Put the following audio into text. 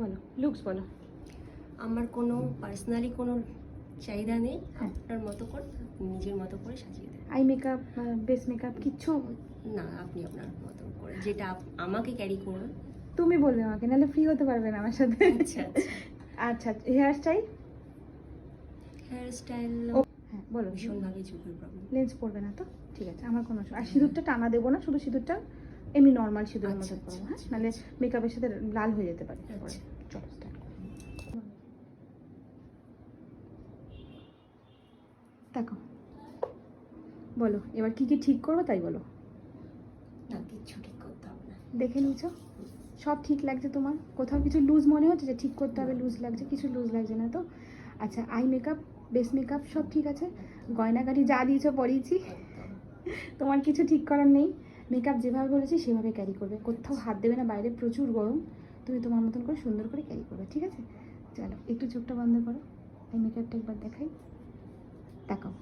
বলো লুকস বলো। আমার কোনো পার্সোনালি কোনো চাহিদা নেই, আপনার মতো করে নিজের মতো করে সাজিয়ে দেন। আই মেকআপ, বেস মেকআপ কিচ্ছু? না, আপনি আপনার মতো করে যেটা আমাকে ক্যারি করুন। তুমি বলবে আমাকে, নাহলে ফ্রি হতে পারবে না আমার সাথে। আচ্ছা আচ্ছা। আচ্ছা, হেয়ার স্টাইল? হেয়ার স্টাইল হ্যাঁ বলো। ভীষণভাবে চোখের প্রবলেম। লেন্স পড়বে না তো? ঠিক আছে, আমার কোনো আর সিঁদুরটা টানা দেবো না, শুধু সিঁদুরটা এমনি নর্মাল সিঁদুরের মতো করবো। হ্যাঁ, নাহলে মেকআপের সাথে লাল হয়ে যেতে পারে। চলো স্টার্ট করো। দেখো বলো এবার কি কি ঠিক করবো তাই বলো। না, কিচ্ছু ঠিক করতে হবে না। দেখে নিয়েছো সব ঠিক লাগছে তোমার? কোথাও কিছু লুজ মনে হচ্ছে যে ঠিক করতে হবে, লুজ লাগছে? কিছু লুজ লাগছে না তো? আচ্ছা, আই মেকআপ, বেস মেকআপ সব ঠিক আছে? গয়নাগাড়ি যা দিয়েছো পরিয়েছি, তোমার কিছু ঠিক করার নেই। মেকআপ যেভাবে বলেছি সেভাবে ক্যারি করবে, কোথাও হাত দেবে না, বাইরে প্রচুর গরম, তুমি তোমার মতন করে সুন্দর করে ক্যারি করবে, ঠিক আছে? চলো একটু চোখটা বন্ধ করো, আই মেকআপটা একবার দেখাই, তাকাও।